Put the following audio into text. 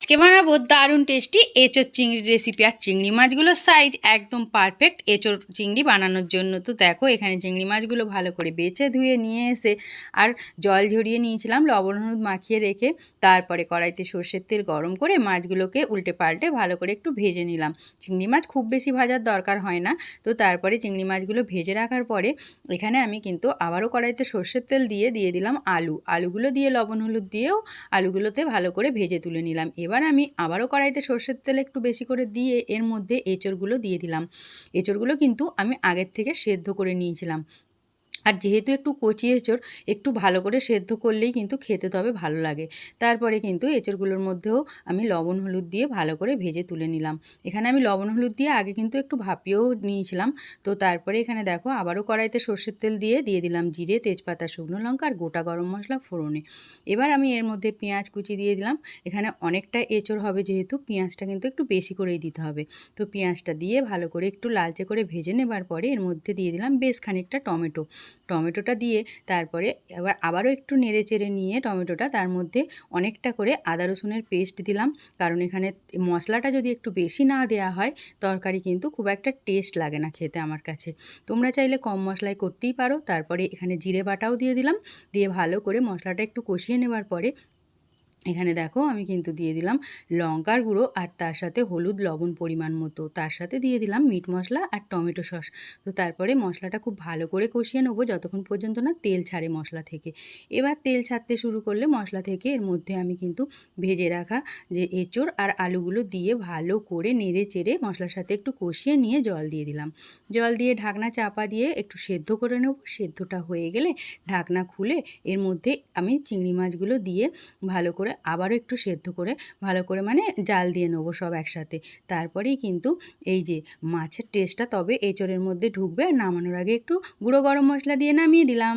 আজকে বানাবো দারুণ টেস্টি এঁচোড় চিংড়ির রেসিপি। আর চিংড়ি মাছগুলোর সাইজ একদম পারফেক্ট এঁচোড় চিংড়ি বানানোর জন্য। তো দেখো এখানে চিংড়ি মাছগুলো ভালো করে বেছে ধুয়ে নিয়ে এসে আর জল ঝরিয়ে নিয়েছিলাম, লবণ হলুদ মাখিয়ে রেখে তারপরে কড়াইতে সর্ষের তেল গরম করে মাছগুলোকে উল্টে পাল্টে ভালো করে একটু ভেজে নিলাম। চিংড়ি মাছ খুব বেশি ভাজার দরকার হয় না। তো তারপরে চিংড়ি মাছগুলো ভেজে রাখার পরে এখানে আমি কিন্তু আবারও কড়াইতে সর্ষের তেল দিয়ে দিলাম আলুগুলো দিয়ে লবণ হলুদ দিয়েও আলুগুলোতে ভালো করে ভেজে তুলে নিলাম। এবার আমি আবারও কড়াইতে সর্ষের তেল একটু বেশি করে দিয়ে এর মধ্যে এঁচোড়গুলো দিয়ে দিলাম। এঁচোড়গুলো কিন্তু আমি আগের থেকে সেদ্ধ করে নিয়েছিলাম। আর যেহেতু একটু কচি এঁচোড়, একটু ভালো করে সেদ্ধ করলেই কিন্তু খেতে তবে ভালো লাগে। তারপরে কিন্তু এঁচোড়গুলোর মধ্যেও আমি লবণ হলুদ দিয়ে ভালো করে ভেজে তুলে নিলাম। এখানে আমি লবণ হলুদ দিয়ে আগে কিন্তু একটু ভাপিয়েও নিয়েছিলাম। তো তারপরে এখানে দেখো আবারও কড়াইতে সর্ষের তেল দিয়ে দিলাম জিরে, তেজপাতা, শুকনো লঙ্কা আর গোটা গরম মশলা ফোড়নে। এবার আমি এর মধ্যে পেঁয়াজ কুচি দিয়ে দিলাম। এখানে অনেকটা এঁচোড় হবে যেহেতু পেঁয়াজটা কিন্তু একটু বেশি করেই দিতে হবে। তো পেঁয়াজটা দিয়ে ভালো করে একটু লালচে করে ভেজে নেবার পরে এর মধ্যে দিয়ে দিলাম বেশ খানিকটা টমেটোটা দিয়ে তারপরে আবারও একটু নেড়ে চেড়ে নিয়ে টমেটোটা তার মধ্যে অনেকটা করে আদা রসুনের পেস্ট দিলাম। কারণ এখানে মশলাটা যদি একটু বেশি না দেওয়া হয় তরকারি কিন্তু খুব একটা টেস্ট লাগে না খেতে আমার কাছে। তোমরা চাইলে কম মশলায় করতেই পারো। তারপরে এখানে জিরে বাটাও দিয়ে দিলাম, দিয়ে ভালো করে মশলাটা একটু কষিয়ে নেবার পরে এখানে দেখো আমি কিন্তু দিয়ে দিলাম লঙ্কার গুঁড়ো আর তার সাথে হলুদ লবণ পরিমাণ মতো, তার সাথে দিয়ে দিলাম মিট মশলা আর টমেটো সস। তো তারপরে মশলাটা খুব ভালো করে কষিয়ে নেবো যতক্ষণ পর্যন্ত না তেল ছাড়ে মশলা থেকে। এবার তেল ছাড়তে শুরু করলে মশলা থেকে এর মধ্যে আমি কিন্তু ভেজে রাখা যে এঁচোড় আর আলুগুলো দিয়ে ভালো করে নেড়ে চেড়ে মশলার সাথে একটু কষিয়ে নিয়ে জল দিয়ে দিলাম। জল দিয়ে ঢাকনা চাপা দিয়ে একটু সেদ্ধ করে নেব। সেদ্ধটা হয়ে গেলে ঢাকনা খুলে এর মধ্যে আমি চিংড়ি মাছগুলো দিয়ে ভালো করে আবারও একটু সেদ্ধ করে ভালো করে মানে জাল দিয়ে নেবো সব একসাথে। তারপরেই কিন্তু এই যে মাছের টেস্টটা তবে এঁচোড়ের মধ্যে ঢুকবে। আর নামানোর আগে একটু গুঁড়ো গরম মশলা দিয়ে নামিয়ে দিলাম।